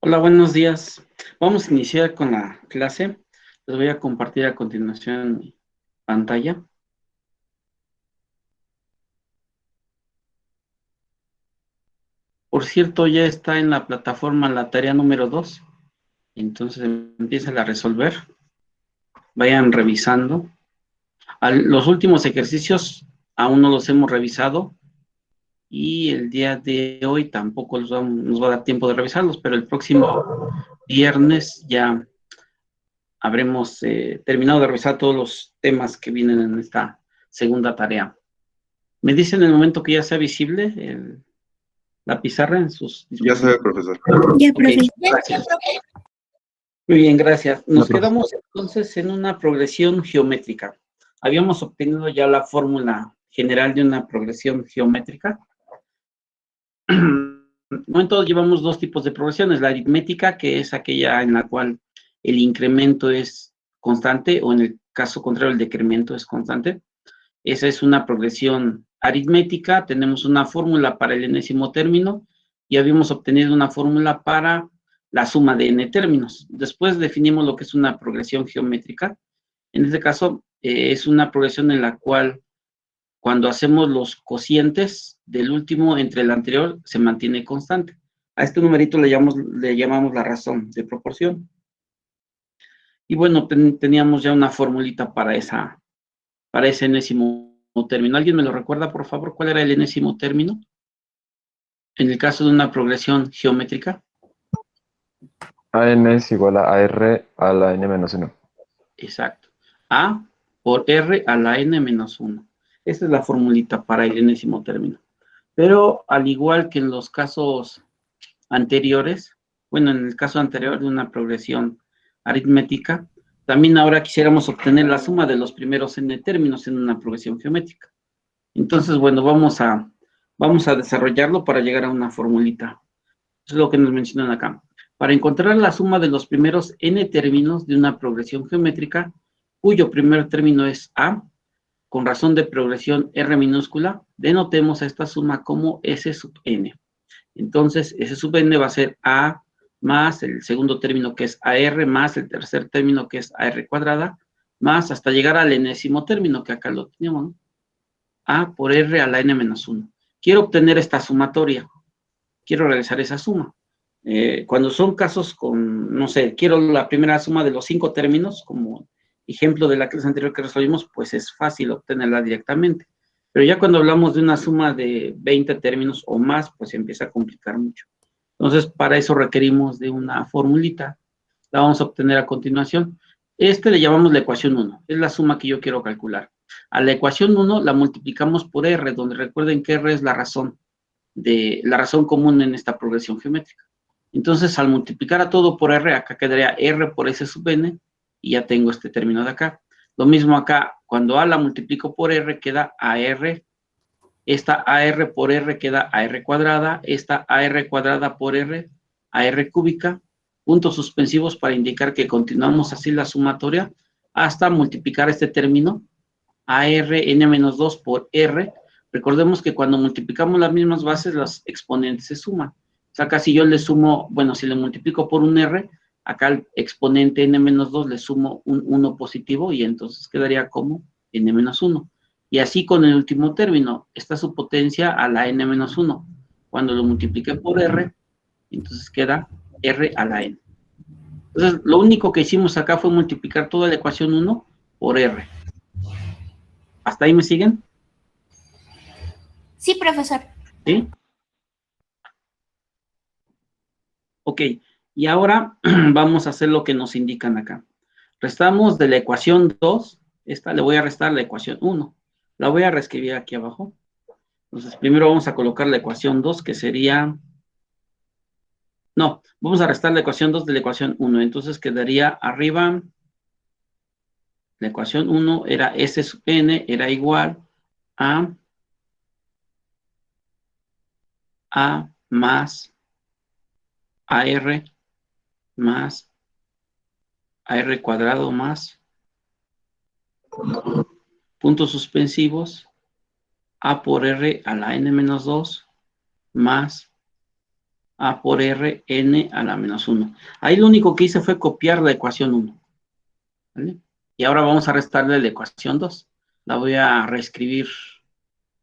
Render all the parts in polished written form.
Hola, buenos días. Vamos a iniciar con la clase. Les voy a compartir a continuación mi pantalla. Por cierto, ya está en la plataforma la tarea número 2. Entonces empiecen a resolver. Vayan revisando. Los últimos ejercicios aún no los hemos revisado. Y el día de hoy tampoco nos va a dar tiempo de revisarlos, pero el próximo viernes ya habremos terminado de revisar todos los temas que vienen en esta segunda tarea. Me dicen en el momento que ya sea visible la pizarra en sus Ya se ve, dispositivos. profesor. Ya, Ok, profe. gracias. Muy bien, gracias. Nos No, profe. quedamos entonces en una progresión geométrica. Habíamos obtenido ya la fórmula general de una progresión geométrica. De momento llevamos dos tipos de progresiones, la aritmética, que es aquella en la cual el incremento es constante, o en el caso contrario, el decremento es constante. Esa es una progresión aritmética, tenemos una fórmula para el enésimo término, y habíamos obtenido una fórmula para la suma de n términos. Después definimos lo que es una progresión geométrica. En este caso, es una progresión en la cual cuando hacemos los cocientes del último entre el anterior, se mantiene constante. A este numerito le llamamos la razón de proporción. Y bueno, teníamos ya una formulita para ese enésimo término. ¿Alguien me lo recuerda, por favor? ¿Cuál era el enésimo término? En el caso de una progresión geométrica. AN es igual a AR a la N menos 1. Exacto. A por R a la N menos 1. Esa es la formulita para el enésimo término. Pero al igual que en los casos anteriores, bueno, en el caso anterior de una progresión aritmética, también ahora quisiéramos obtener la suma de los primeros n términos en una progresión geométrica. Entonces, bueno, vamos a desarrollarlo para llegar a una formulita. Eso es lo que nos mencionan acá. Para encontrar la suma de los primeros n términos de una progresión geométrica, cuyo primer término es a, con razón de progresión r minúscula, denotemos a esta suma como s sub n. Entonces, S sub n va a ser A más el segundo término que es AR más el tercer término que es AR cuadrada, más hasta llegar al enésimo término que acá lo tenemos, ¿no? A por R a la n menos 1. Quiero obtener esta sumatoria. Quiero realizar esa suma. Cuando son casos con, no sé, quiero la primera suma de los 5 términos, como ejemplo de la clase anterior que resolvimos, pues es fácil obtenerla directamente. Pero ya cuando hablamos de una suma de 20 términos o más, pues se empieza a complicar mucho. Entonces, para eso requerimos de una formulita. La vamos a obtener a continuación. Le llamamos la ecuación 1. Es la suma que yo quiero calcular. A la ecuación 1 la multiplicamos por R, donde recuerden que R es la razón común en esta progresión geométrica. Entonces, al multiplicar a todo por R, acá quedaría R por S sub n, y ya tengo este término de acá. Lo mismo acá, cuando A la multiplico por R, queda AR. Esta AR por R queda AR cuadrada. Esta AR cuadrada por R, AR cúbica. Puntos suspensivos para indicar que continuamos así la sumatoria hasta multiplicar este término, AR n-2 por R. Recordemos que cuando multiplicamos las mismas bases, los exponentes se suman. O sea, acá si yo le sumo, bueno, si le multiplico por un R, acá al exponente n-2 le sumo un 1 positivo y entonces quedaría como n-1. Y así con el último término, esta su potencia a la n-1. Cuando lo multipliqué por R, entonces queda R a la n. Entonces, lo único que hicimos acá fue multiplicar toda la ecuación 1 por R. ¿Hasta ahí me siguen? Sí, profesor. ¿Sí? Ok, y ahora vamos a hacer lo que nos indican acá. Restamos de la ecuación 2, esta le voy a restar la ecuación 1. La voy a reescribir aquí abajo. Entonces, primero vamos a colocar la ecuación 2, que sería... No, vamos a restar la ecuación 2 de la ecuación 1. Entonces quedaría arriba, la ecuación 1 era S sub n, era igual a más AR más AR cuadrado más puntos suspensivos A por R a la n-2 más A por R, N a la menos 1. Ahí lo único que hice fue copiar la ecuación 1. ¿Vale? Y ahora vamos a restarle la ecuación 2. La voy a reescribir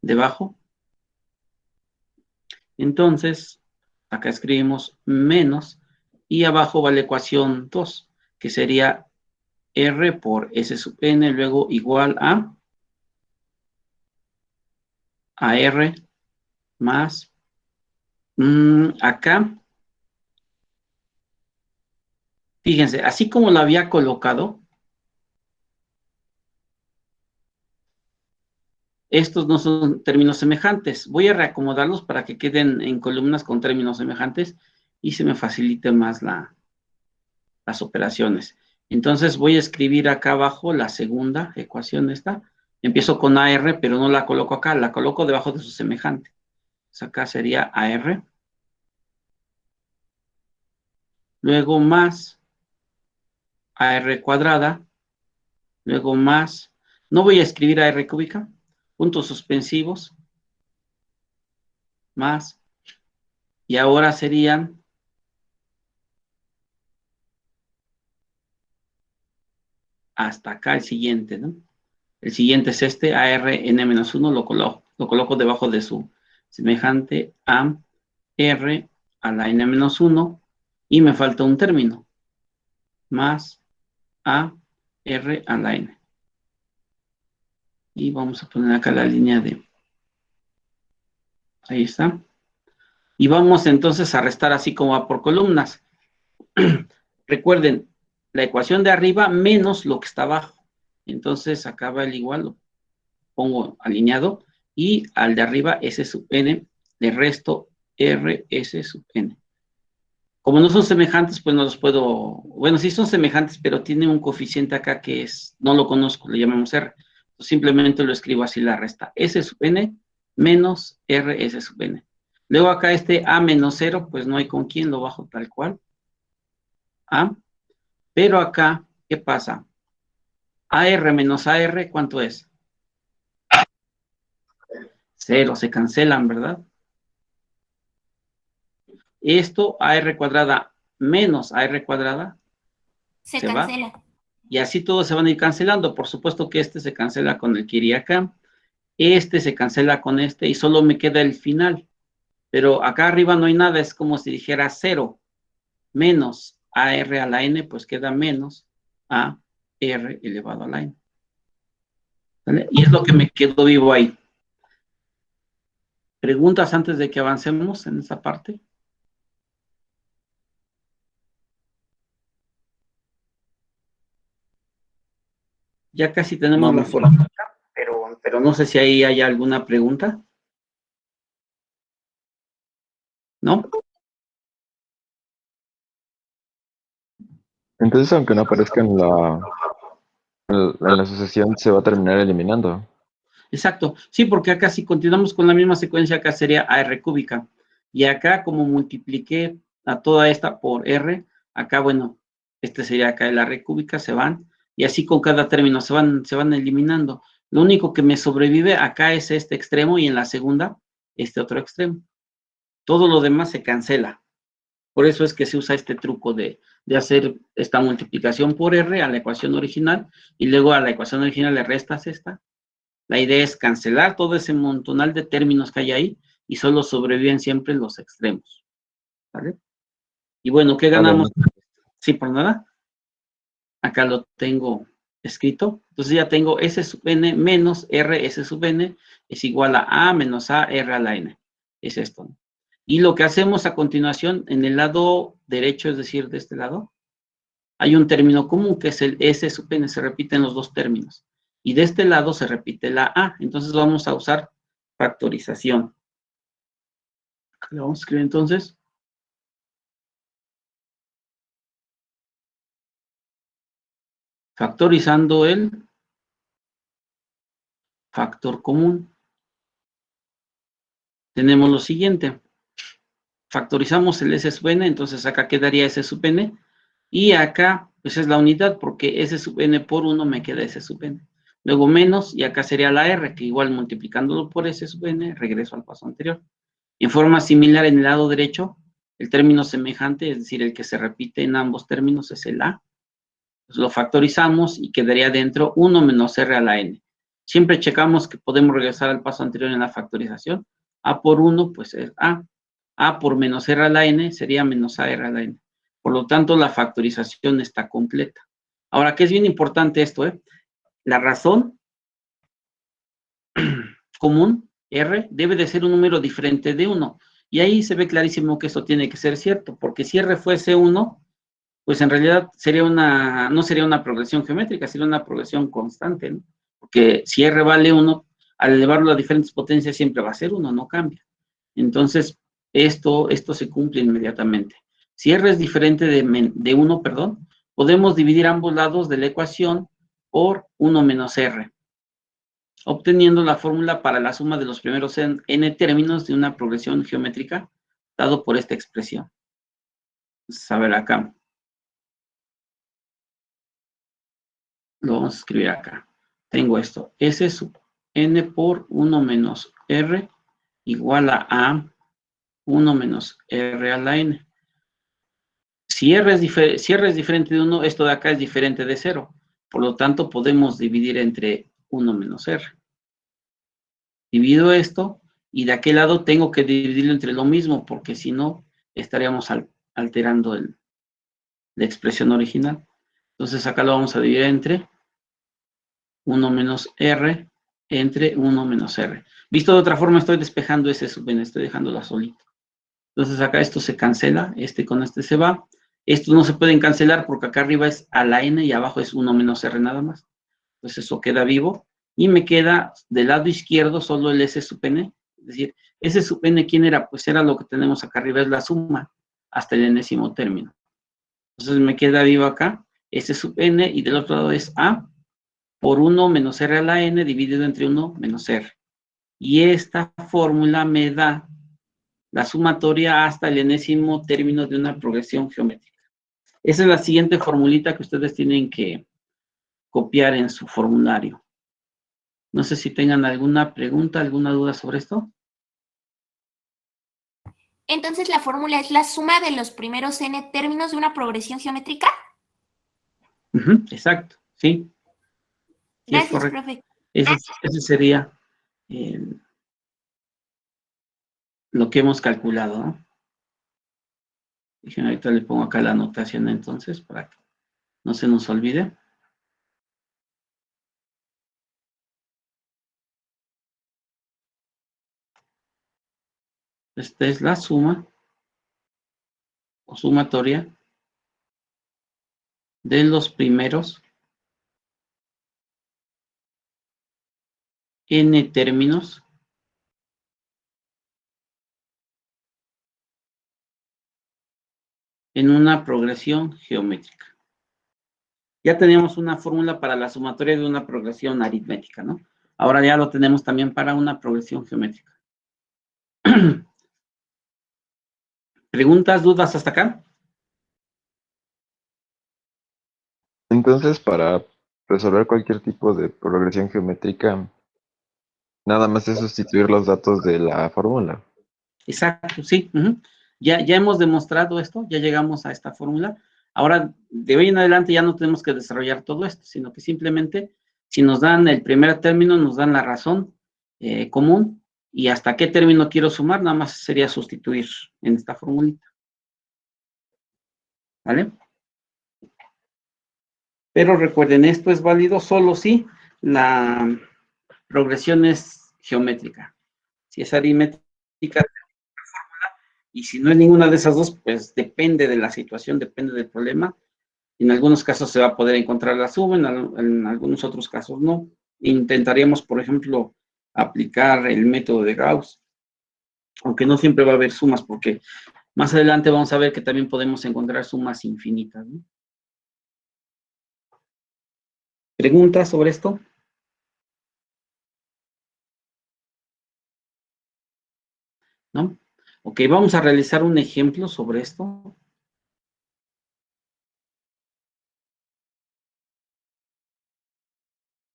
debajo. Entonces, acá escribimos menos, y abajo va la ecuación 2, que sería R por S sub N, luego igual a R más, acá, fíjense, así como la había colocado, estos no son términos semejantes. Voy a reacomodarlos para que queden en columnas con términos semejantes y se me facilite más las operaciones. Entonces voy a escribir acá abajo la segunda ecuación esta. Empiezo con AR, pero no la coloco acá, la coloco debajo de su semejante. Entonces acá sería AR. Luego más AR cuadrada. Luego más, no voy a escribir AR cúbica, puntos suspensivos, más, y ahora serían hasta acá el siguiente, ¿no? El siguiente es este, ARN-1, lo coloco debajo de su semejante a R a la N-1, y me falta un término, más a R a la N. Y vamos a poner acá la línea de... Ahí está. Y vamos entonces a restar así como va por columnas. Recuerden, la ecuación de arriba menos lo que está abajo. Entonces acá va el igual, lo pongo alineado, y al de arriba S sub N, le resto RS sub N. Como no son semejantes, pues no los puedo, bueno, sí son semejantes, pero tiene un coeficiente acá que es, no lo conozco, le llamamos R. Entonces, simplemente lo escribo así, la resta. S sub N menos RS sub N. Luego acá este A menos 0, pues no hay con quién, lo bajo tal cual. A. Pero acá, ¿qué pasa? AR menos AR, ¿cuánto es? 0, se cancelan, ¿verdad? Esto, AR cuadrada menos AR cuadrada, Se cancela. Va. Y así todos se van a ir cancelando. Por supuesto que este se cancela con el que iría acá. Este se cancela con este y solo me queda el final. Pero acá arriba no hay nada, es como si dijera 0 menos AR a la N, pues queda menos AR elevado a la N. ¿Vale? Y es lo que me quedó vivo ahí. ¿Preguntas antes de que avancemos en esa parte? Ya casi tenemos la fórmula, pero no sé si ahí hay alguna pregunta. ¿No? Entonces, aunque no aparezca en la sucesión, se va a terminar eliminando. Exacto. Sí, porque acá si continuamos con la misma secuencia, acá sería AR cúbica. Y acá, como multipliqué a toda esta por R, acá, bueno, este sería acá el AR cúbica, se van. Y así con cada término se van eliminando. Lo único que me sobrevive acá es este extremo y en la segunda, este otro extremo. Todo lo demás se cancela. Por eso es que se usa este truco de hacer esta multiplicación por R a la ecuación original y luego a la ecuación original le restas esta. La idea es cancelar todo ese montonal de términos que hay ahí y solo sobreviven siempre los extremos. ¿Vale? Y bueno, ¿qué ganamos? Sí, por nada. Acá lo tengo escrito. Entonces ya tengo S sub N menos R S sub N es igual a menos A R a la N. Es esto. Y lo que hacemos a continuación, en el lado derecho, es decir, de este lado, hay un término común que es el S sub N, se repiten los dos términos. Y de este lado se repite la A, entonces vamos a usar factorización. Lo vamos a escribir entonces. Factorizando el factor común. Tenemos lo siguiente. Factorizamos el S sub N, entonces acá quedaría S sub N. Y acá, pues es la unidad, porque S sub N por 1 me queda S sub N. Luego menos, y acá sería la R, que igual multiplicándolo por S sub N, regreso al paso anterior. En forma similar, en el lado derecho, El término semejante, es decir, el que se repite en ambos términos, es el A. Pues lo factorizamos y quedaría dentro 1 menos R a la N. Siempre checamos que podemos regresar al paso anterior en la factorización. A por 1, pues es A. A por menos R a la N sería menos AR a la N. Por lo tanto, la factorización está completa. Ahora, que es bien importante esto, la razón común, R, debe de ser un número diferente de 1. Y ahí se ve clarísimo que esto tiene que ser cierto, porque si R fuese 1, pues en realidad no sería una progresión geométrica, sería una progresión constante, ¿no? Porque si R vale 1, al elevarlo a diferentes potencias siempre va a ser 1, no cambia. Entonces, esto se cumple inmediatamente. Si R es diferente de 1, perdón, podemos dividir ambos lados de la ecuación por 1 menos R, obteniendo la fórmula para la suma de los primeros n términos de una progresión geométrica, dado por esta expresión. Entonces, a ver acá. Lo vamos a escribir acá. Tengo esto. S sub n por 1 menos R igual a 1 menos R a la n. Si R es diferente de 1, esto de acá es diferente de 0. Por lo tanto, podemos dividir entre 1 menos R. Divido esto y de aquel lado tengo que dividirlo entre lo mismo, porque si no, estaríamos alterando la expresión original. Entonces, acá lo vamos a dividir entre 1 menos R entre 1 menos R. Visto de otra forma, estoy despejando ese sub n, estoy dejándola solito. Entonces, acá esto se cancela, este con este se va. Estos no se pueden cancelar porque acá arriba es a la n y abajo es 1 menos R nada más. Entonces, eso queda vivo. Y me queda del lado izquierdo solo el S sub n. Es decir, S sub n, ¿quién era? Pues era lo que tenemos acá arriba, es la suma hasta el enésimo término. Entonces, me queda vivo acá S sub n y del otro lado es A por 1 menos R a la n dividido entre 1 menos R. Y esta fórmula me da la sumatoria hasta el enésimo término de una progresión geométrica. Esa es la siguiente formulita que ustedes tienen que copiar en su formulario. No sé si tengan alguna pregunta, alguna duda sobre esto. Entonces, ¿la fórmula es la suma de los primeros n términos de una progresión geométrica? Exacto, sí. Sí, es Gracias, correcto. profe. Ese sería lo que hemos calculado, ¿no? Ahorita le pongo acá la anotación entonces para que no se nos olvide. Esta es la suma o sumatoria de los primeros n términos en una progresión geométrica. Ya teníamos una fórmula para la sumatoria de una progresión aritmética, ¿no? Ahora ya lo tenemos también para una progresión geométrica. ¿Preguntas, dudas hasta acá? Entonces, para resolver cualquier tipo de progresión geométrica, nada más es sustituir los datos de la fórmula. Exacto, sí. Ya hemos demostrado esto, ya llegamos a esta fórmula. Ahora, de hoy en adelante ya no tenemos que desarrollar todo esto, sino que simplemente, si nos dan el primer término, nos dan la razón común, y hasta qué término quiero sumar, nada más sería sustituir en esta formulita. ¿Vale? Pero recuerden, esto es válido solo si la progresión es geométrica. Si es aritmética, y si no es ninguna de esas dos, pues depende de la situación, depende del problema. En algunos casos se va a poder encontrar la suma, en algunos otros casos no. Intentaríamos, por ejemplo, aplicar el método de Gauss, aunque no siempre va a haber sumas, porque más adelante vamos a ver que también podemos encontrar sumas infinitas, ¿no? ¿Preguntas sobre esto? ¿No? Ok, vamos a realizar un ejemplo sobre esto.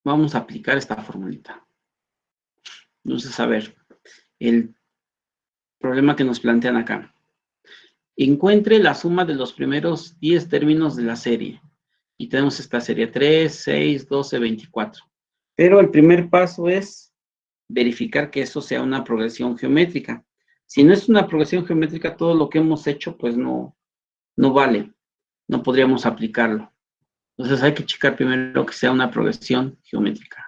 Vamos a aplicar esta formulita. Entonces, a ver, el problema que nos plantean acá. encuentre la suma de los primeros 10 términos de la serie. Y tenemos esta serie 3, 6, 12, 24. Pero el primer paso es verificar que eso sea una progresión geométrica. Si no es una progresión geométrica, todo lo que hemos hecho, pues no vale. No podríamos aplicarlo. Entonces hay que checar primero que sea una progresión geométrica.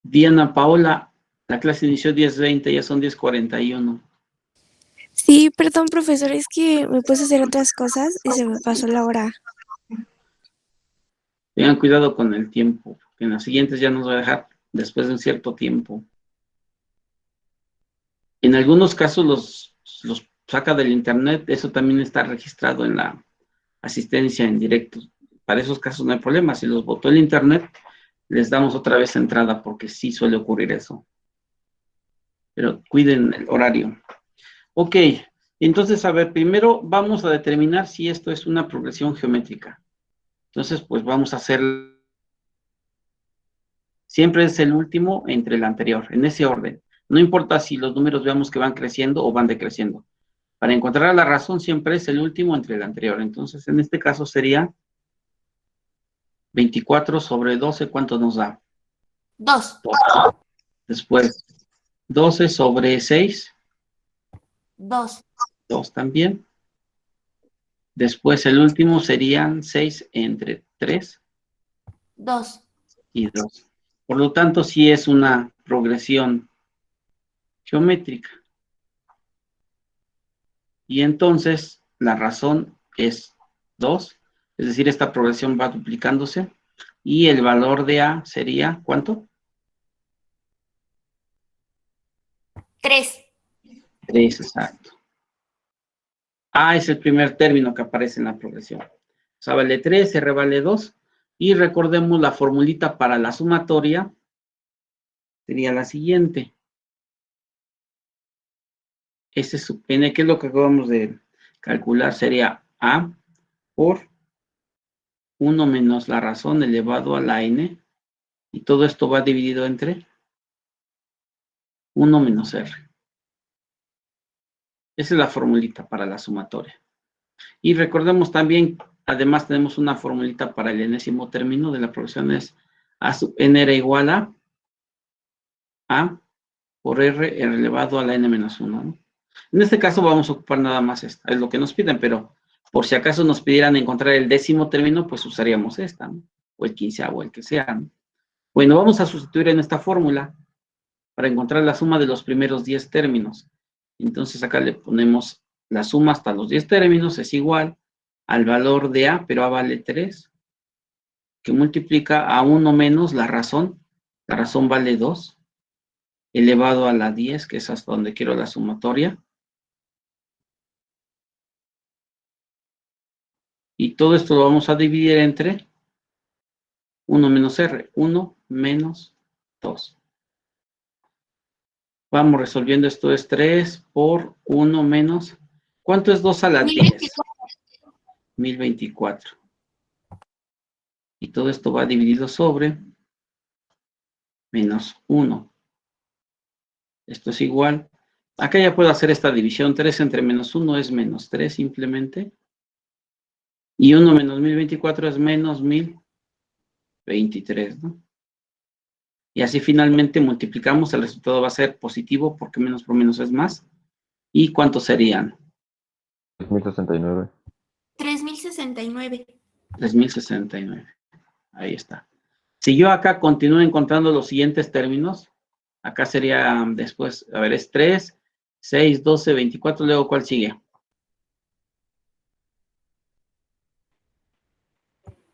Diana Paola, la clase inició 10:20, ya son 10:41. Sí, perdón, profesor, es que me puse a hacer otras cosas y se me pasó la hora. Tengan cuidado con el tiempo, porque en las siguientes ya nos va a dejar después de un cierto tiempo. En algunos casos los saca del internet, eso también está registrado en la asistencia en directo. Para esos casos no hay problema, si los botó el internet, les damos otra vez entrada, porque sí suele ocurrir eso. Pero cuiden el horario. Ok, entonces, a ver, primero vamos a determinar si esto es una progresión geométrica. Entonces, pues vamos a hacer... Siempre es el último entre el anterior, en ese orden. No importa si los números veamos que van creciendo o van decreciendo. Para encontrar la razón siempre es el último entre el anterior. Entonces, en este caso sería 24 sobre 12, ¿cuánto nos da? 2. Después, 12 sobre 6. 2. 2 también. Después, el último serían 6 entre 3. 2. Y 2. Por lo tanto, sí es una progresión geométrica. Y entonces, la razón es 2. Es decir, esta progresión va duplicándose. Y el valor de A sería, ¿cuánto? 3. 3, exacto. A es el primer término que aparece en la progresión. O sea, vale 3, R vale 2. Y recordemos la formulita para la sumatoria. Sería la siguiente. Ese supone que es lo que acabamos de calcular. Sería A por 1 menos la razón elevado a la n. Y todo esto va dividido entre 1 menos R. Esa es la formulita para la sumatoria. Y recordemos también, además tenemos una formulita para el enésimo término de la progresión, es A sub n era igual a A por R elevado a la n menos 1, ¿no? En este caso vamos a ocupar nada más esta, es lo que nos piden, pero por si acaso nos pidieran encontrar el décimo término, pues usaríamos esta, ¿no? O el quinceavo, el que sea, ¿no? Bueno, vamos a sustituir en esta fórmula para encontrar la suma de los primeros 10 términos. Entonces acá le ponemos la suma hasta los 10 términos, es igual al valor de A, pero A vale 3, que multiplica a 1 menos la razón vale 2, elevado a la 10, que es hasta donde quiero la sumatoria. Y todo esto lo vamos a dividir entre 1 menos R, 1 menos 2. Vamos resolviendo, esto es 3 por 1 menos, ¿cuánto es 2 a la 10? 1024. Y todo esto va dividido sobre menos 1. Esto es igual. Acá ya puedo hacer esta división. 3 entre menos 1 es menos 3 simplemente. Y 1 menos 1024 es menos 1023, ¿no? Y así finalmente multiplicamos, el resultado va a ser positivo porque menos por menos es más. ¿Y cuántos serían? 3069. 3069. 3069. Ahí está. Si yo acá continúo encontrando los siguientes términos, acá sería después, a ver, es 3, 6, 12, 24, luego ¿cuál sigue?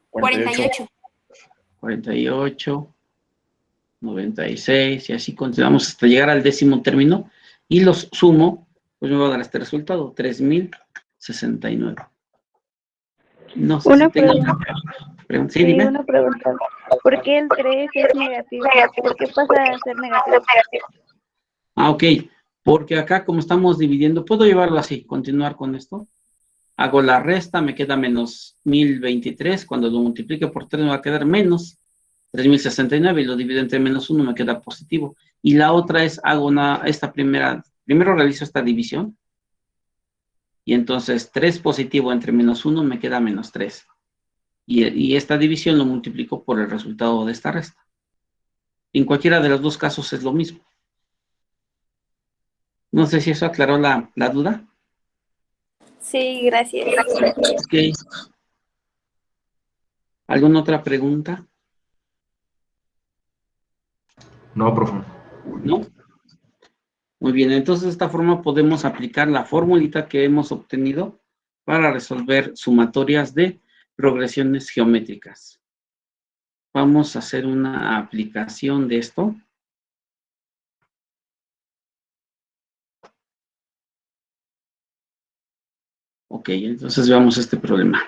48. 48, 96, y así continuamos hasta llegar al décimo término, y los sumo, pues me va a dar este resultado, 3069. No sé Una si tengo pregunta. pregunta. Sí, Sí, dime. una pregunta. ¿Por qué el 3 es negativo? ¿Por qué pasa a ser negativo? Ok, porque acá como estamos dividiendo, ¿puedo llevarlo así, continuar con esto? Hago la resta, me queda menos 1023, cuando lo multiplique por 3 me va a quedar menos 3069 y lo divido entre menos 1, me queda positivo. Y la otra es, hago esta primera primero realizo esta división, y entonces 3 positivo entre -1 me queda -3. Y esta división lo multiplico por el resultado de esta resta. En cualquiera de los dos casos es lo mismo. No sé si eso aclaró la duda. Sí, gracias. Ok. ¿Alguna otra pregunta? No, profe. ¿No? Muy bien, entonces de esta forma podemos aplicar la formulita que hemos obtenido para resolver sumatorias de progresiones geométricas. Vamos a hacer una aplicación de esto. Ok, entonces veamos este problema.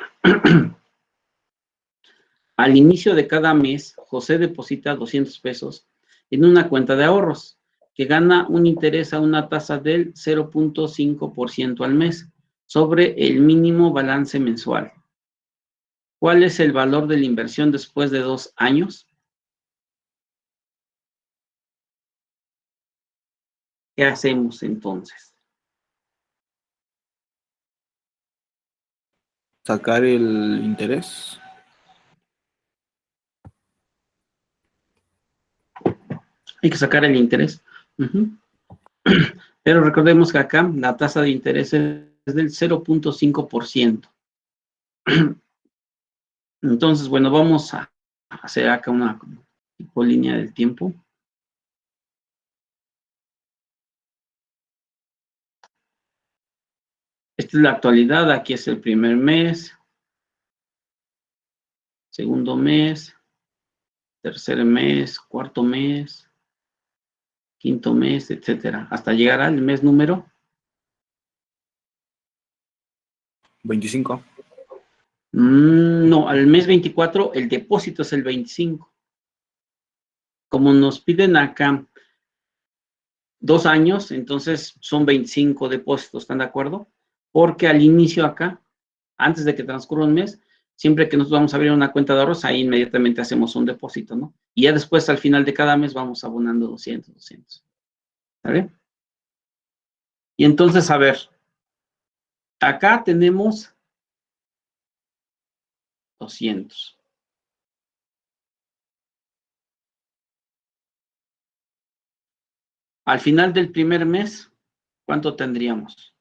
Al inicio de cada mes, José deposita 200 pesos en una cuenta de ahorros que gana un interés a una tasa del 0.5% al mes sobre el mínimo balance mensual. ¿Cuál es el valor de la inversión después de 2 años? ¿Qué hacemos entonces? Sacar el interés. Hay que sacar el interés. Ujú. Pero recordemos que acá la tasa de interés es del 0.5%. Entonces, bueno, vamos a hacer acá una tipo línea del tiempo. Esta es la actualidad, aquí es el primer mes, segundo mes, tercer mes, cuarto mes, quinto mes, etcétera, hasta llegar al mes número 25. No, al mes 24 el depósito es el 25. Como nos piden acá 2 años, entonces son 25 depósitos, ¿están de acuerdo? Porque al inicio acá, antes de que transcurra un mes, siempre que nos vamos a abrir una cuenta de ahorros, ahí inmediatamente hacemos un depósito, ¿no? Y ya después, al final de cada mes, vamos abonando 200. ¿Vale? Y entonces, a ver, acá tenemos 200. Al final del primer mes, ¿cuánto tendríamos?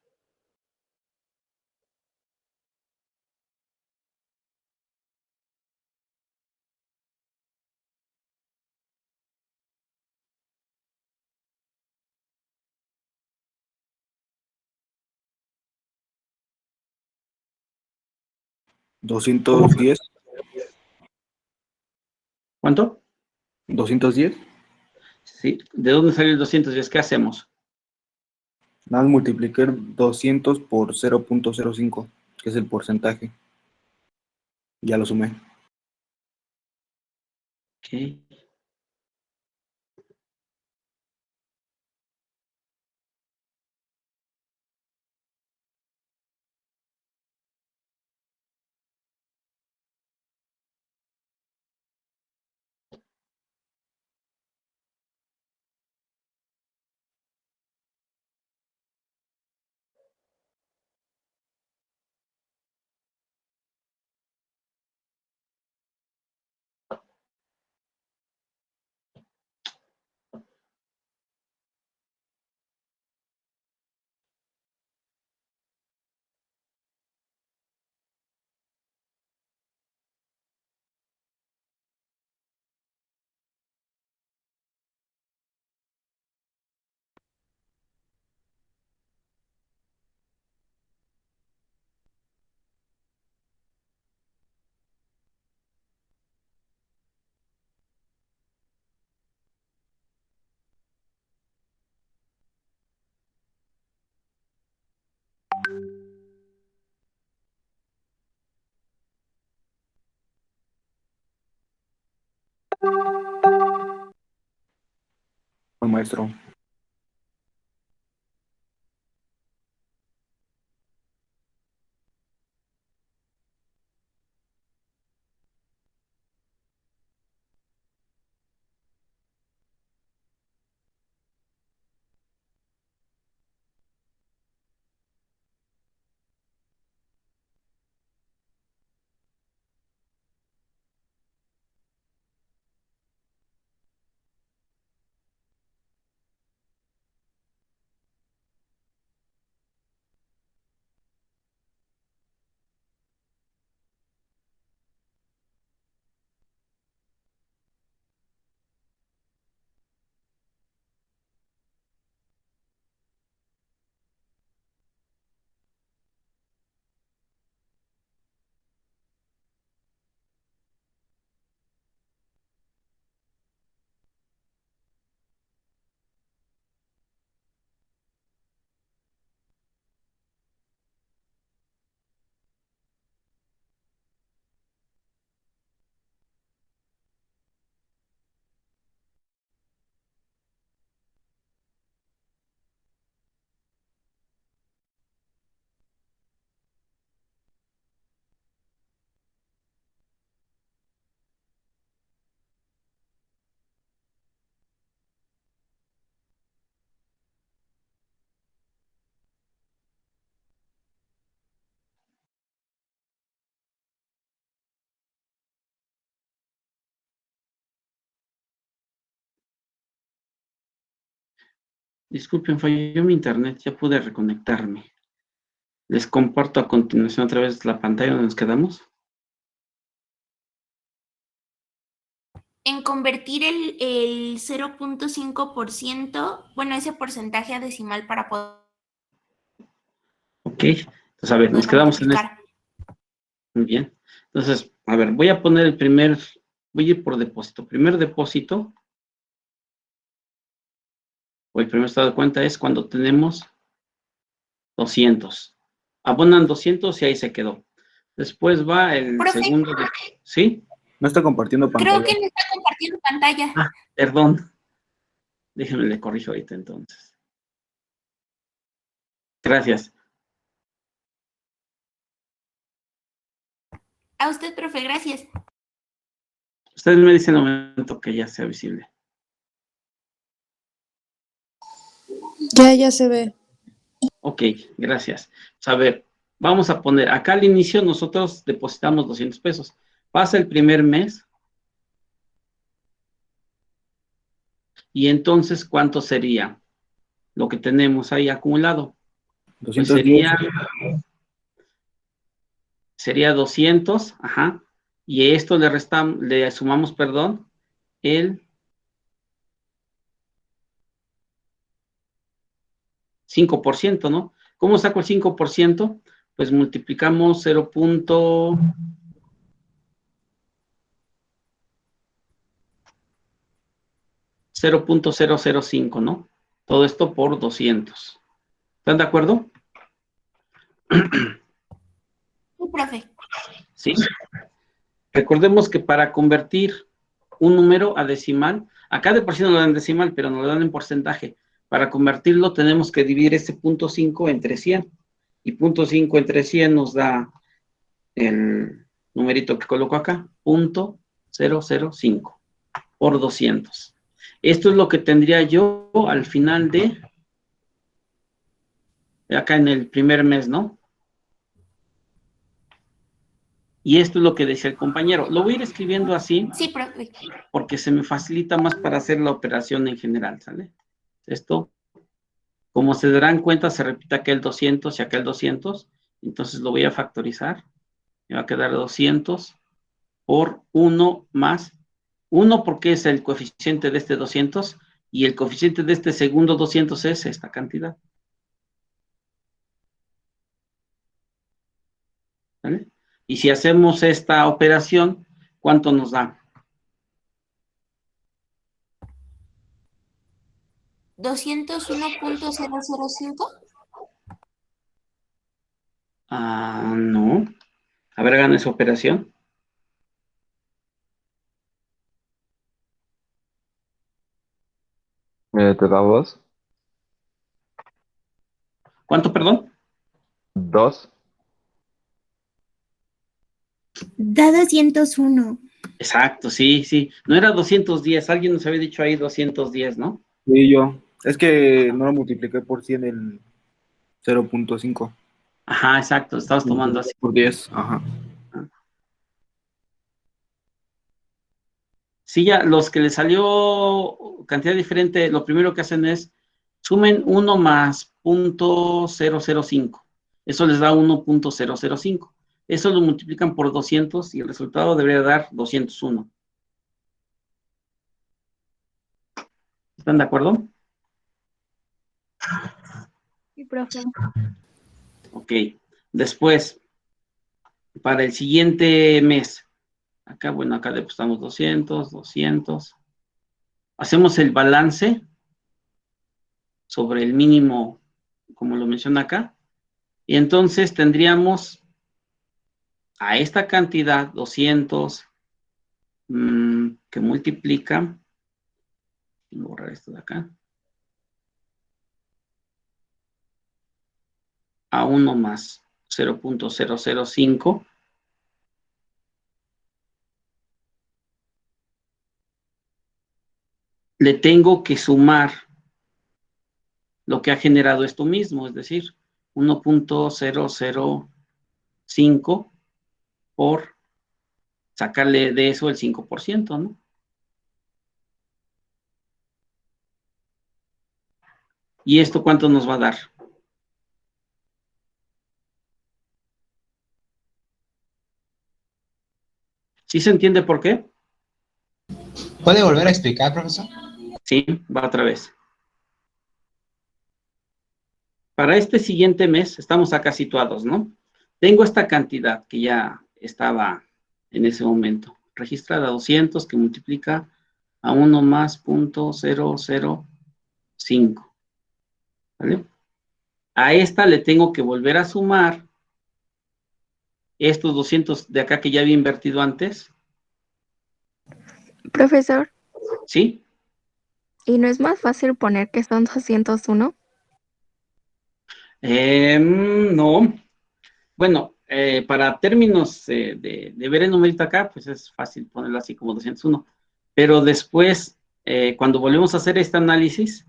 ¿Cómo fue? 210. ¿Cuánto? 210. Sí. ¿De dónde sale el 210? ¿Qué hacemos? Nada, multiplicar 200 por 0.05, que es el porcentaje. Ya lo sumé. Ok. Buen maestro. Disculpen, falló mi internet, ya pude reconectarme. Les comparto a continuación otra vez la pantalla donde nos quedamos. En convertir el 0.5%, bueno, ese porcentaje a decimal para poder Ok, entonces a ver, nos quedamos en esto. multiplicar. Muy bien. Entonces, a ver, voy a poner voy a ir por depósito. Primer depósito, o el primer estado de cuenta es cuando tenemos 200. Abonan 200 y ahí se quedó. Después va el Profe. segundo, ¿sí? No está compartiendo pantalla. Creo que no está compartiendo pantalla. Ah, perdón. Déjenme le corrijo ahorita entonces. Gracias. A usted, profe, gracias. Ustedes me dicen en un momento que ya sea visible. Ya se ve. Ok, gracias. A ver, vamos a poner, acá al inicio nosotros depositamos 200 pesos. Pasa el primer mes. Y entonces, ¿cuánto sería lo que tenemos ahí acumulado? Pues 210. sería 200, ajá. Y a esto le sumamos, perdón, el 5%, ¿no? ¿Cómo saco el 5%? Pues multiplicamos 0.005, ¿no? Todo esto por 200. ¿Están de acuerdo? Sí, profe. Sí. Recordemos que para convertir un número a decimal, acá de por sí no lo dan en decimal, pero nos lo dan en porcentaje. Para convertirlo tenemos que dividir ese 0.5 entre 100. Y 0.5 entre 100 nos da el numerito que coloco acá, 0.005 por 200. Esto es lo que tendría yo al final de acá en el primer mes, ¿no? Y esto es lo que decía el compañero. Lo voy a ir escribiendo así. Sí, profe. Porque se me facilita más para hacer la operación en general, ¿sale? Esto, como se darán cuenta, se repite aquel 200 y aquel 200. Entonces lo voy a factorizar. Me va a quedar 200 por 1 más 1 porque es el coeficiente de este 200 y el coeficiente de este segundo 200 es esta cantidad. ¿Vale? Y si hacemos esta operación, ¿cuánto nos da? 201.005. Ah, no. A ver, hagan esa operación. ¿Te da 2? ¿Cuánto, perdón? 2. Da 201. Exacto, sí, sí. No era 210, alguien nos había dicho ahí 210, ¿no? Sí, yo. Es que no lo multipliqué por 100 el 0.5. Ajá, exacto, estabas tomando así. Por 10, ajá. Sí, ya, los que les salió cantidad diferente, lo primero que hacen es sumen 1 más 0.005. Eso les da 1.005. Eso lo multiplican por 200 y el resultado debería dar 201. ¿Están de acuerdo? Sí, profe. Ok. Después, para el siguiente mes, acá, bueno, acá depositamos 200, 200. Hacemos el balance sobre el mínimo, como lo menciona acá, y entonces tendríamos a esta cantidad, 200, que multiplica, voy a borrar esto de acá, a 1 más 0.005, le tengo que sumar lo que ha generado esto mismo, es decir, 1.005 por sacarle de eso el 5%, ¿no? ¿Y esto cuánto nos va a dar? ¿Sí se entiende por qué? ¿Puede volver a explicar, profesor? Sí, va otra vez. Para este siguiente mes, estamos acá situados, ¿no? Tengo esta cantidad que ya estaba en ese momento, registrada 200, que multiplica a 1 más punto 005, ¿vale? A esta le tengo que volver a sumar estos 200 de acá que ya había invertido antes, Profesor, ¿sí? ¿y no es más fácil poner que son 201? No. Bueno, para términos de ver el numerito acá, pues es fácil ponerlo así como 201. Pero después, cuando volvemos a hacer este análisis,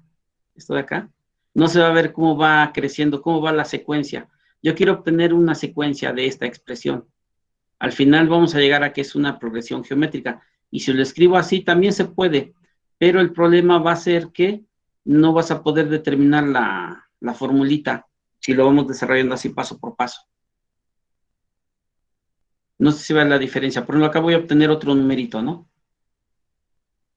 esto de acá, no se va a ver cómo va creciendo, cómo va la secuencia. Yo quiero obtener una secuencia de esta expresión. Al final vamos a llegar a que es una progresión geométrica. Y si lo escribo así, también se puede. Pero el problema va a ser que no vas a poder determinar la formulita si lo vamos desarrollando así paso por paso. No sé si va la diferencia. Por ejemplo, acá voy a obtener otro numerito, ¿no?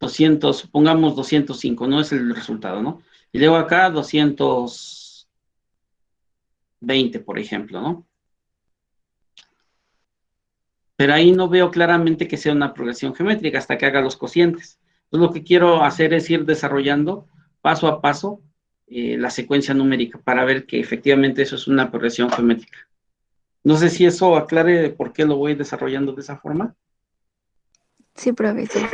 200, supongamos 205, no es el resultado, ¿no? Y luego acá 220, por ejemplo, ¿no? Pero ahí no veo claramente que sea una progresión geométrica hasta que haga los cocientes. Entonces, lo que quiero hacer es ir desarrollando paso a paso la secuencia numérica para ver que efectivamente eso es una progresión geométrica. No sé si eso aclare por qué lo voy desarrollando de esa forma. Sí, profesor.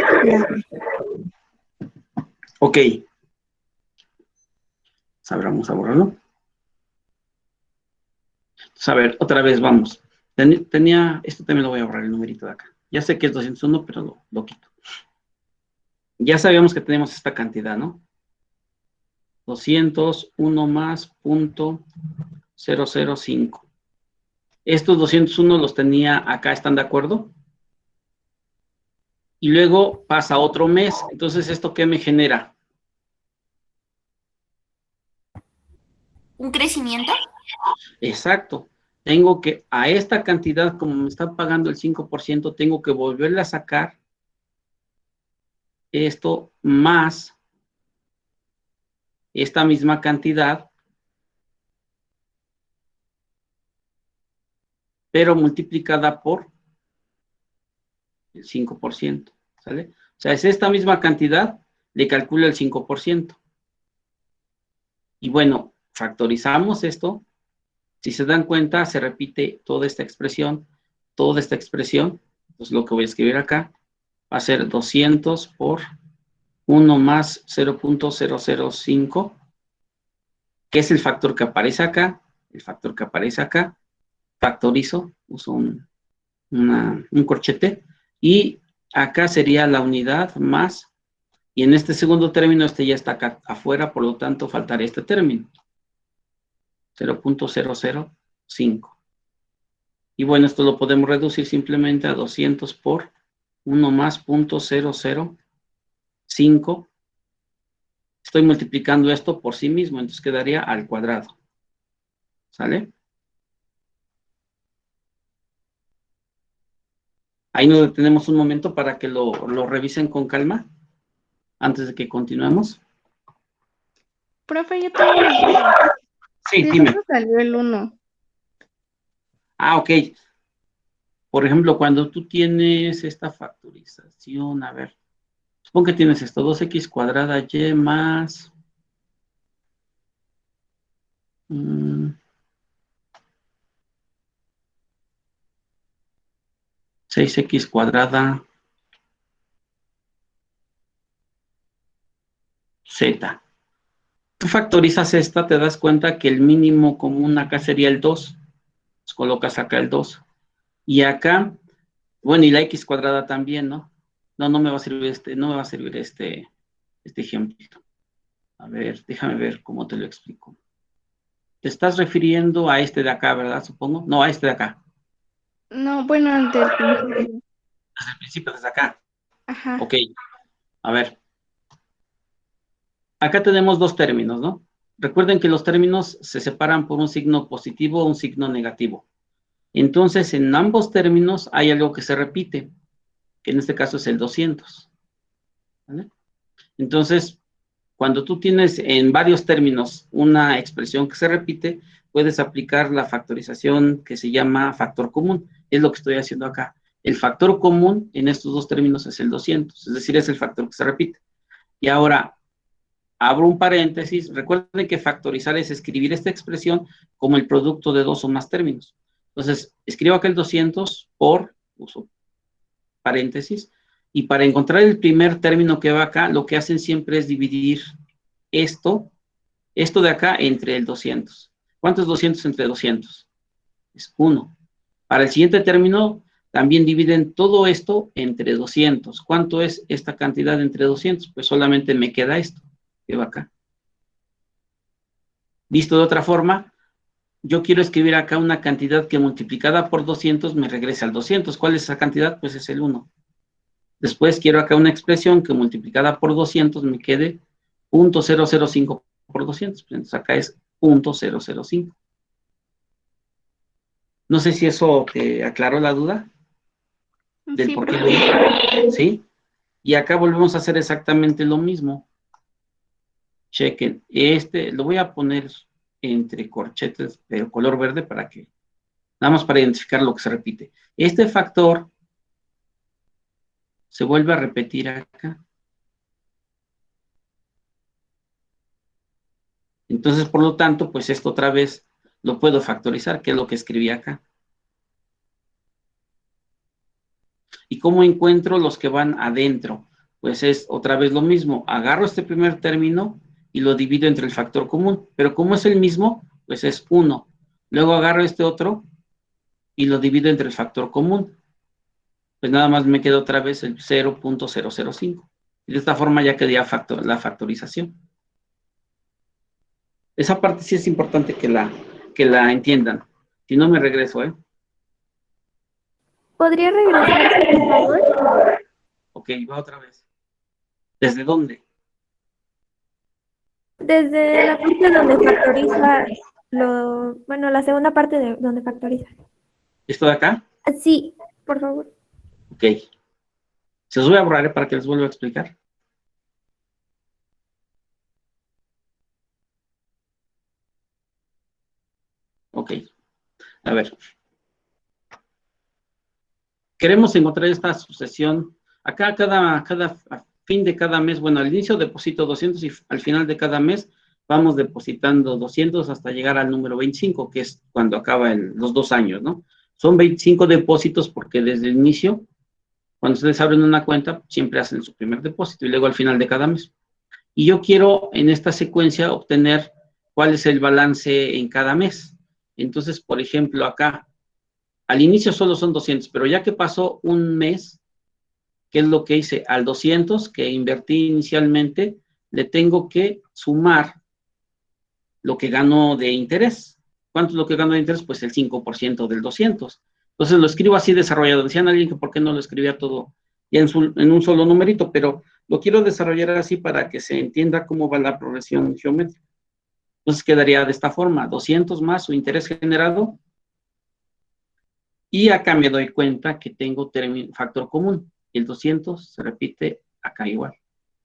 Ok. Vamos a borrarlo. Entonces, a ver, otra vez vamos. Esto también lo voy a borrar, el numerito de acá. Ya sé que es 201, pero lo quito. Ya sabíamos que tenemos esta cantidad, ¿no? 201 más punto 005. Estos 201 los tenía acá, ¿están de acuerdo? Y luego pasa otro mes. Entonces, ¿esto qué me genera? ¿Un crecimiento? Exacto. Tengo que, a esta cantidad, como me está pagando el 5%, tengo que volverle a sacar esto más esta misma cantidad, pero multiplicada por el 5%, ¿sale? O sea, es esta misma cantidad, le calculo el 5%. Y bueno, factorizamos esto. Si se dan cuenta, se repite toda esta expresión. Entonces, lo que voy a escribir acá va a ser 200 por 1 más 0.005, que es el factor que aparece acá, factorizo, uso un corchete, y acá sería la unidad más, y en este segundo término este ya está acá afuera, por lo tanto faltaría este término, 0.005. Y bueno, esto lo podemos reducir simplemente a 200 por 1 más 0.005. Estoy multiplicando esto por sí mismo, entonces quedaría al cuadrado. ¿Sale? Ahí nos detenemos un momento para que lo revisen con calma, antes de que continuemos. Profe, yo tengo una duda. Sí, ¿De dime. dónde salió el 1? Ah, ok. Por ejemplo, cuando tú tienes esta factorización, a ver, supongo que tienes esto, 2x cuadrada y más 6x cuadrada z. Tú factorizas esta, te das cuenta que el mínimo común acá sería el 2. Pues colocas acá el 2. Y acá, bueno, y la x cuadrada también, ¿no? No me va a servir este ejemplo. A ver, déjame ver cómo te lo explico. Te estás refiriendo a este de acá, ¿verdad? Supongo. No, a este de acá. No, bueno, del principio. Desde el principio, desde acá. Ajá. Ok. A ver. Acá tenemos dos términos, ¿no? recuerden que los términos se separan por un signo positivo o un signo negativo. Entonces, en ambos términos hay algo que se repite, que en este caso es el 200. ¿Vale? Entonces, cuando tú tienes en varios términos una expresión que se repite, puedes aplicar la factorización que se llama factor común. Es lo que estoy haciendo acá. El factor común en estos dos términos es el 200, es decir, es el factor que se repite. Y ahora, abro un paréntesis. Recuerden que factorizar es escribir esta expresión como el producto de dos o más términos. Entonces, escribo acá el 200 por, uso paréntesis, y para encontrar el primer término que va acá, lo que hacen siempre es dividir esto de acá entre el 200. ¿Cuánto es 200 entre 200? Es 1. Para el siguiente término, también dividen todo esto entre 200. ¿Cuánto es esta cantidad entre 200? Pues solamente me queda esto, que va acá. Visto de otra forma, yo quiero escribir acá una cantidad que multiplicada por 200 me regrese al 200. ¿Cuál es esa cantidad? Pues es el 1. Después quiero acá una expresión que multiplicada por 200 me quede 0.005 por 200. Entonces acá es 0.005. No sé si eso te aclaró la duda del Sí, por qué lo profe. hice. ¿Sí? Y acá volvemos a hacer exactamente lo mismo. Chequen, lo voy a poner entre corchetes, pero color verde para que, nada más para identificar lo que se repite. Este factor se vuelve a repetir acá. Entonces, por lo tanto, pues esto otra vez lo puedo factorizar, que es lo que escribí acá. ¿Y cómo encuentro los que van adentro? Pues es otra vez lo mismo. Agarro este primer término y lo divido entre el factor común. Pero como es el mismo, pues es 1. Luego agarro este otro y lo divido entre el factor común. Pues nada más me queda otra vez el 0.005. Y de esta forma ya quedaría la factorización. Esa parte sí es importante que la entiendan. Si no, me regreso, ¿eh? ¿Podría regresarse, por favor? Ok, va otra vez. ¿Desde dónde? Desde la parte donde factoriza bueno, la segunda parte de donde factoriza. ¿Esto de acá? Sí, por favor. Ok. Se los voy a borrar para que les vuelva a explicar. Ok. A ver. Queremos encontrar esta sucesión. Acá a fin de cada mes, bueno, al inicio deposito 200 y al final de cada mes vamos depositando 200 hasta llegar al número 25, que es cuando acaba los 2 años, ¿no? Son 25 depósitos porque desde el inicio, cuando ustedes abren una cuenta, siempre hacen su primer depósito y luego al final de cada mes. Y yo quiero en esta secuencia obtener cuál es el balance en cada mes. Entonces, por ejemplo, acá, al inicio solo son 200, pero ya que pasó un mes, ¿qué es lo que hice? Al 200 que invertí inicialmente, le tengo que sumar lo que gano de interés. ¿Cuánto es lo que gano de interés? Pues el 5% del 200. Entonces lo escribo así desarrollado. Decían alguien que por qué no lo escribía todo ya en un solo numerito, pero lo quiero desarrollar así para que se entienda cómo va la progresión geométrica. Entonces quedaría de esta forma, 200 más su interés generado, y acá me doy cuenta que tengo factor común. El 200 se repite acá igual.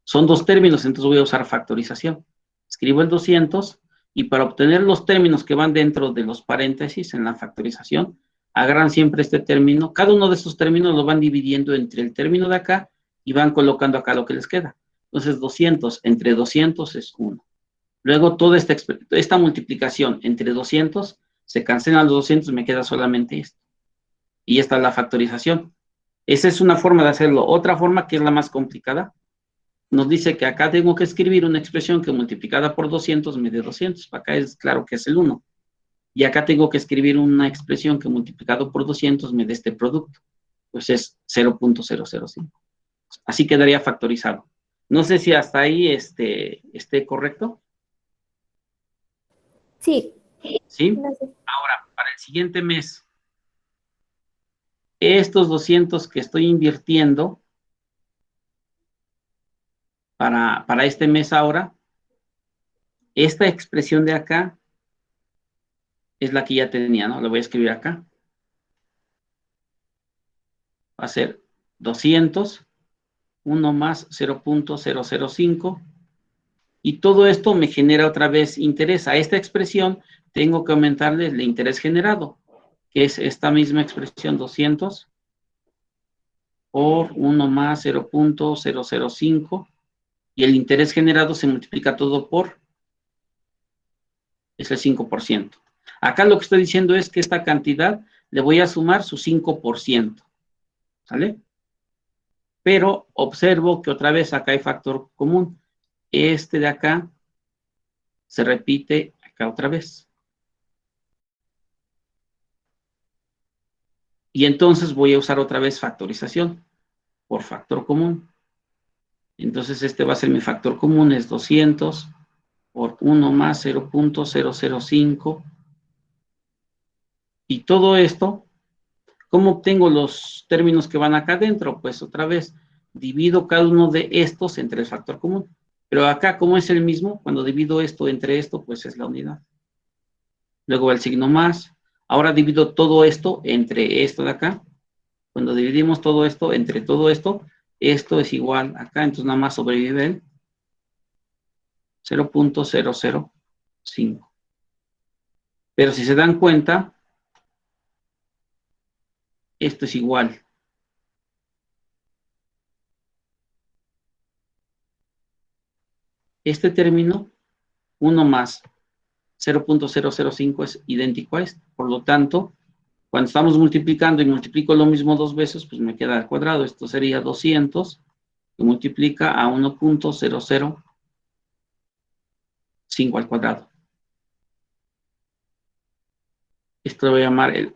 Son dos términos, entonces voy a usar factorización. Escribo el 200 y para obtener los términos que van dentro de los paréntesis en la factorización, agarran siempre este término. Cada uno de estos términos lo van dividiendo entre el término de acá y van colocando acá lo que les queda. Entonces 200 entre 200 es 1. Luego toda esta multiplicación entre 200 se cancelan los 200 y me queda solamente esto. Y esta es la factorización. Esa es una forma de hacerlo. Otra forma, que es la más complicada, nos dice que acá tengo que escribir una expresión que multiplicada por 200 me dé 200. Acá es claro que es el 1. Y acá tengo que escribir una expresión que multiplicado por 200 me dé este producto. Pues es 0.005. Así quedaría factorizado. No sé si hasta ahí esté correcto. Sí. ¿Sí? Gracias. Ahora, para el siguiente mes, estos 200 que estoy invirtiendo para este mes ahora, esta expresión de acá es la que ya tenía, ¿no? La voy a escribir acá. Va a ser 200, 1 más 0.005, y todo esto me genera otra vez interés. A esta expresión tengo que aumentarle el interés generado, que es esta misma expresión, 200 por 1 más 0.005, y el interés generado se multiplica todo por, es el 5%. Acá lo que estoy diciendo es que esta cantidad le voy a sumar su 5%, ¿sale? Pero observo que otra vez acá hay factor común. Este de acá se repite acá otra vez. Y entonces voy a usar otra vez factorización por factor común. Entonces este va a ser mi factor común, es 200 por 1 más 0.005. Y todo esto, ¿cómo obtengo los términos que van acá adentro? Pues otra vez, divido cada uno de estos entre el factor común. Pero acá, como es el mismo, cuando divido esto entre esto, pues es la unidad. Luego va el signo más. Ahora divido todo esto entre esto de acá. Cuando dividimos todo esto entre todo esto, esto es igual acá, entonces nada más sobrevive el 0.005. Pero si se dan cuenta, esto es igual. Este término, 1 más 0.005 es idéntico a este. Por lo tanto, cuando estamos multiplicando y multiplico lo mismo dos veces, pues me queda al cuadrado. Esto sería 200, que multiplica a 1.005 al cuadrado. Esto lo voy a llamar el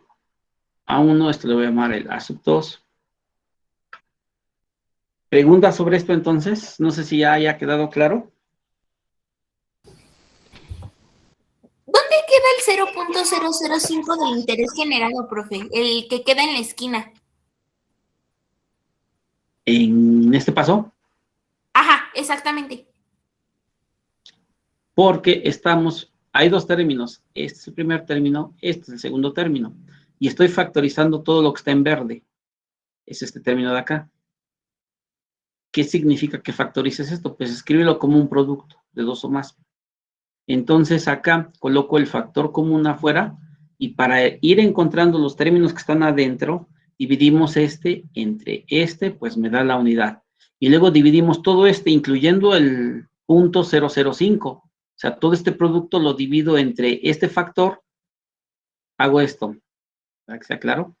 A1, esto lo voy a llamar el A sub 2. ¿Preguntas sobre esto entonces? No sé si ya haya quedado claro. ¿Dónde queda el 0.005 del interés generado, profe? El que queda en la esquina. En este paso, Ajá, exactamente. porque hay dos términos. Este es el primer término, este es el segundo término. Y estoy factorizando todo lo que está en verde. Es este término de acá. ¿Qué significa que factorices esto? Pues escríbelo como un producto de dos o más. Entonces acá coloco el factor común afuera, y para ir encontrando los términos que están adentro, dividimos este entre este, pues me da la unidad. Y luego dividimos todo este, incluyendo el 0.005. O sea, todo este producto lo divido entre este factor. Hago esto, para que sea claro.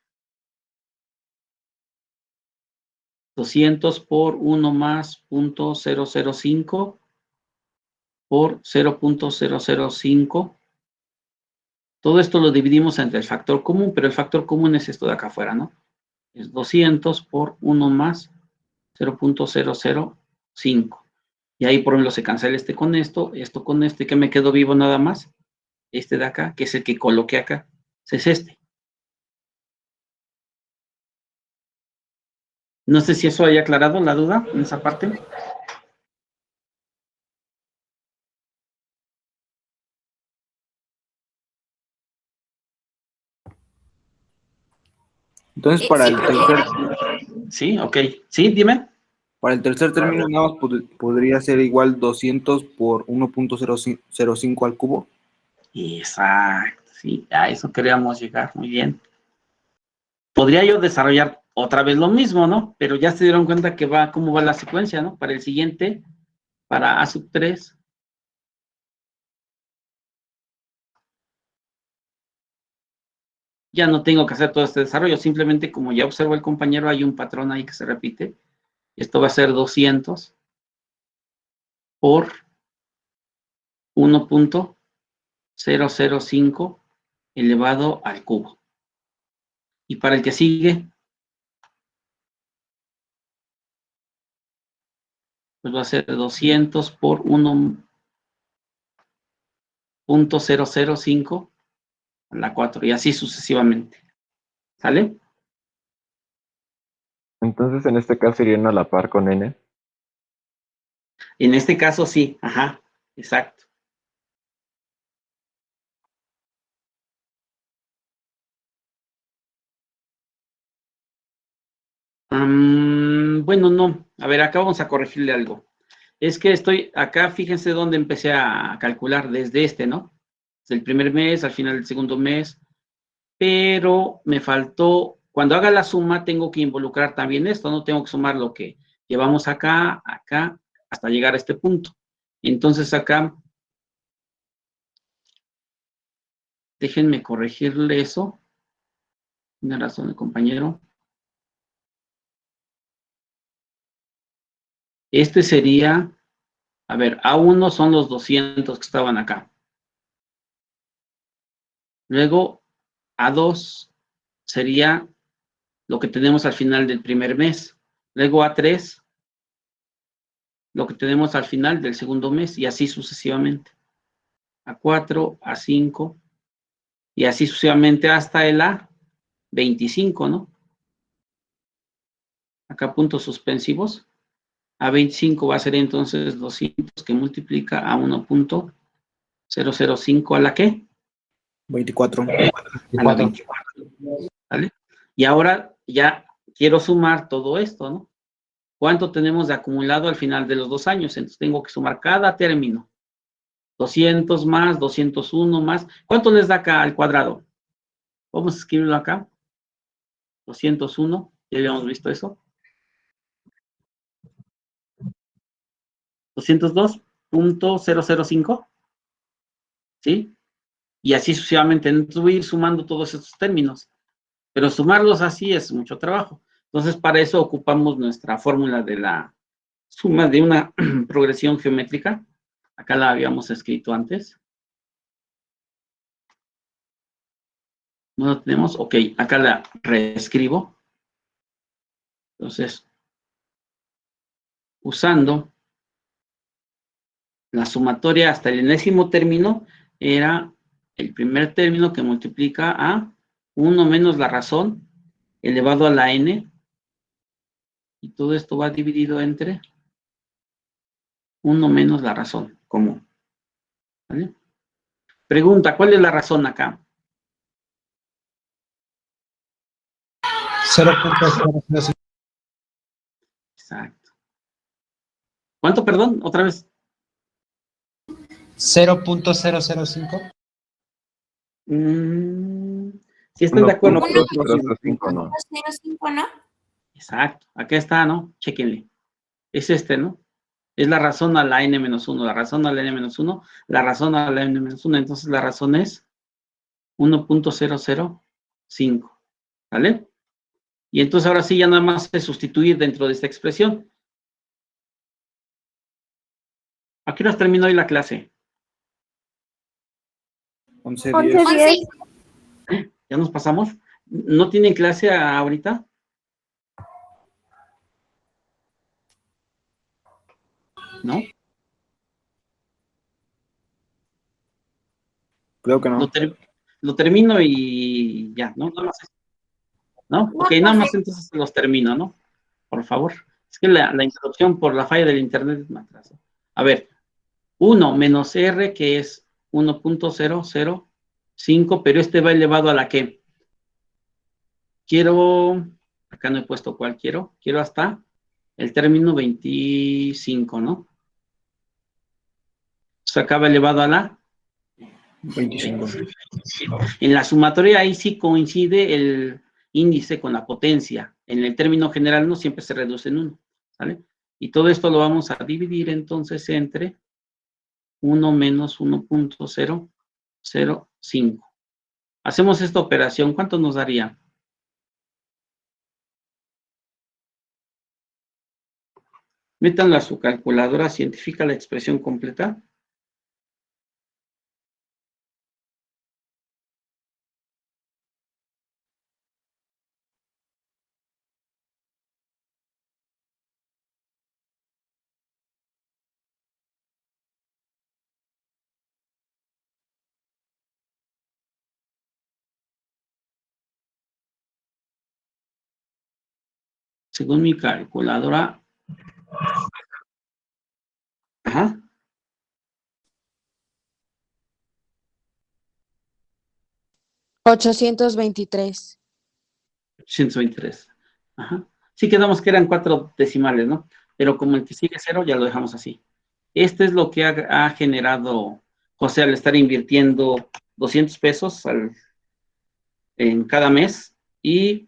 200 por 1 más 0.005 por 0.005. Todo esto lo dividimos entre el factor común, pero el factor común es esto de acá afuera, ¿no? Es 200 por 1 más 0.005. Y ahí, por ejemplo, se cancela esto con esto con esto, y que me quedó vivo nada más. Este de acá, que es el que coloqué acá, es este. No sé si eso haya aclarado la duda en esa parte. Entonces, para el tercer, Sí, ok. Sí, dime. para el tercer término, nada más podría ser igual 200 por 1.005 al cubo. Exacto, sí, a eso queríamos llegar, muy bien. Podría yo desarrollar otra vez lo mismo, ¿no? Pero ya se dieron cuenta que cómo va la secuencia, ¿no? Para el siguiente, para A sub 3. Ya no tengo que hacer todo este desarrollo, simplemente como ya observo el compañero, hay un patrón ahí que se repite. Esto va a ser 200 por 1.005 elevado al cubo. Y para el que sigue, pues va a ser 200 por 1.005 a la 4, y así sucesivamente. ¿Sale? Entonces, en este caso irían a la par con n. En este caso sí, ajá, exacto. Bueno, no. A ver, acá vamos a corregirle algo. Es que estoy acá, fíjense dónde empecé a calcular, desde este, ¿no? Desde el primer mes al final del segundo mes, pero me faltó, cuando haga la suma, tengo que involucrar también esto, ¿no? Tengo que sumar lo que llevamos acá, acá, hasta llegar a este punto. Entonces acá, déjenme corregirle eso. Tiene razón el compañero. Este sería, a ver, A1 son los 200 que estaban acá. Luego, A2 sería lo que tenemos al final del primer mes. Luego A3, lo que tenemos al final del segundo mes, y así sucesivamente. A4, A5, y así sucesivamente hasta el A25, ¿no? Acá puntos suspensivos. A25 va a ser entonces 200 que multiplica a 1.005 a la ¿qué? 24. A la 24. ¿Vale? Y ahora ya quiero sumar todo esto, ¿no? ¿Cuánto tenemos de acumulado al final de los 2 años? Entonces tengo que sumar cada término. 200 más, 201 más. ¿Cuánto les da acá al cuadrado? Vamos a escribirlo acá. 201, ya habíamos visto eso. 202.005, ¿sí? Y así sucesivamente. Entonces voy a ir sumando todos estos términos. Pero sumarlos así es mucho trabajo. Entonces, para eso ocupamos nuestra fórmula de la suma de una progresión geométrica. Acá la habíamos escrito antes. ¿No lo tenemos? Ok, acá la reescribo. Entonces, usando la sumatoria hasta el enésimo término, era el primer término que multiplica a 1 menos la razón elevado a la n. Y todo esto va dividido entre 1 menos la razón común. ¿Vale? Pregunta, ¿cuál es la razón acá? 0.005. Exacto. ¿Cuánto, perdón? Otra vez. 0.005. Si están de acuerdo. 1.005, ¿no? 0.05, ¿no? Exacto. Acá está, ¿no? Chequenle. Es este, ¿no? Es la razón a la n-1, la razón a la n-1, la razón a la n-1. Entonces la razón es 1.005. ¿Vale? Y entonces ahora sí ya nada más es sustituir dentro de esta expresión. ¿A qué horas terminó hoy la clase? 11:10. 11:10. ¿Ya nos pasamos? ¿No tienen clase ahorita? ¿No? Creo que no. Lo termino y ya, ¿no? Nada más. ¿No? No, Ok, nada más profe. entonces los termino, ¿no? Por favor. Es que la introducción por la falla del internet me atrasó. A ver, 1 menos R, que es 1.005, pero este va elevado a la ¿qué? Quiero, acá no he puesto cuál quiero hasta el término 25, ¿no? Se acaba elevado a la 25. En la sumatoria ahí sí coincide el índice con la potencia. En el término general no siempre se reduce en 1, ¿vale? Y todo esto lo vamos a dividir entonces entre 1 menos 1.005. Hacemos esta operación, ¿cuánto nos daría? Métanla a su calculadora científica la expresión completa. Según mi calculadora. Ajá. 823. 123. Ajá. Sí quedamos que eran 4 decimales, ¿no? Pero como el que sigue 0, ya lo dejamos así. Este es lo que ha generado José al estar invirtiendo 200 pesos en cada mes y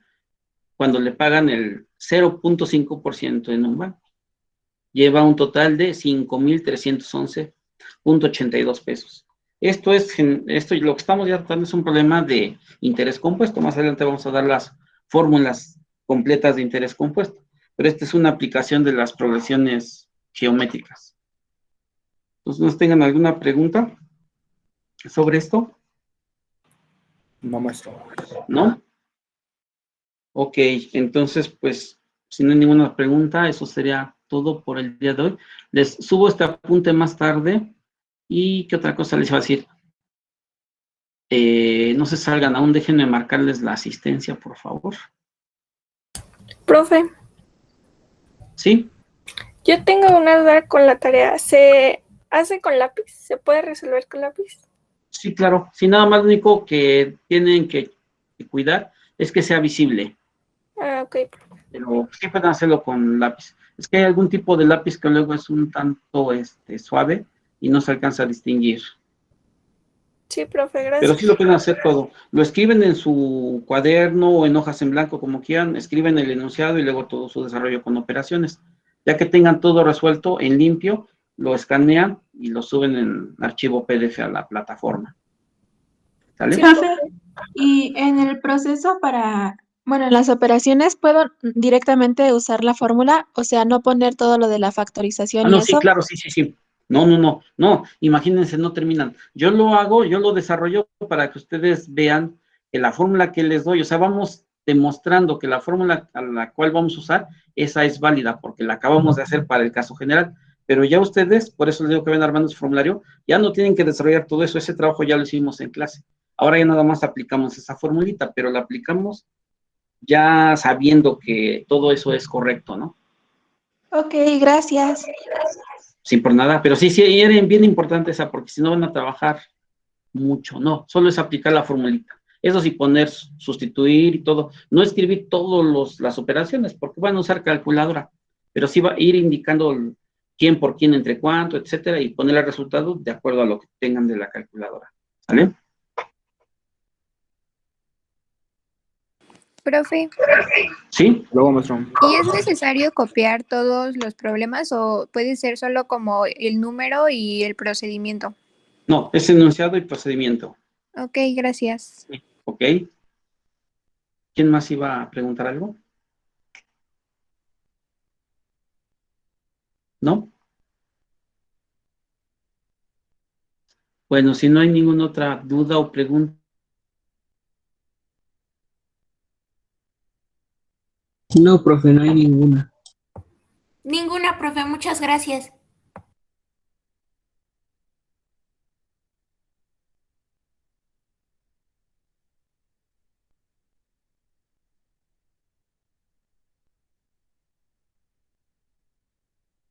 cuando le pagan el 0.5% en un banco. Lleva un total de 5,311.82 pesos. Esto lo que estamos ya tratando es un problema de interés compuesto. Más adelante vamos a dar las fórmulas completas de interés compuesto. Pero esta es una aplicación de las progresiones geométricas. Entonces, ¿nos tengan alguna pregunta sobre esto? No, maestro. ¿No? Ok, entonces, pues, si no hay ninguna pregunta, eso sería todo por el día de hoy. Les subo este apunte más tarde. ¿Y qué otra cosa les iba a decir? No se salgan aún, déjenme marcarles la asistencia, por favor. Profe, ¿Sí? yo tengo una duda con la tarea. ¿Se hace con lápiz? ¿Se puede resolver con lápiz? Sí, claro. Sí, nada más lo único que tienen que cuidar es que sea visible. Ah, ok. Pero sí pueden hacerlo con lápiz. Es que hay algún tipo de lápiz que luego es un tanto suave y no se alcanza a distinguir. Sí, profe, Pero gracias. sí lo pueden hacer todo. Lo escriben en su cuaderno o en hojas en blanco, como quieran, escriben el enunciado y luego todo su desarrollo con operaciones. Ya que tengan todo resuelto en limpio, lo escanean y lo suben en archivo PDF a la plataforma. ¿Sale? Sí, Profe, y en el proceso bueno, en las operaciones, ¿puedo directamente usar la fórmula? O sea, no poner todo lo de la factorización Ah, y no, sí, eso. claro, sí. No, imagínense, no terminan. Yo lo desarrollo para que ustedes vean que la fórmula que les doy, o sea, vamos demostrando que la fórmula a la cual vamos a usar, esa es válida, porque la acabamos de hacer para el caso general. Pero ya ustedes, por eso les digo que ven armando su formulario, ya no tienen que desarrollar todo eso, ese trabajo ya lo hicimos en clase. Ahora ya nada más aplicamos esa formulita, pero la aplicamos ya sabiendo que todo eso es correcto, ¿no? Ok, gracias. Sin por nada, pero sí, era bien importante esa, porque si no van a trabajar mucho, no, solo es aplicar la formulita. Eso sí, poner, sustituir y todo, no escribir todas las operaciones, porque van a usar calculadora, pero sí va a ir indicando quién por quién, entre cuánto, etcétera, y poner el resultado de acuerdo a lo que tengan de la calculadora, ¿vale? Profe, ¿Sí? Luego, maestro. ¿y es necesario copiar todos los problemas o puede ser solo como el número y el procedimiento? No, es enunciado y procedimiento. Ok, gracias. ¿Ok? ¿Quién más iba a preguntar algo? ¿No? Bueno, si no hay ninguna otra duda o pregunta. No, profe, no hay ninguna. Ninguna, profe, muchas gracias.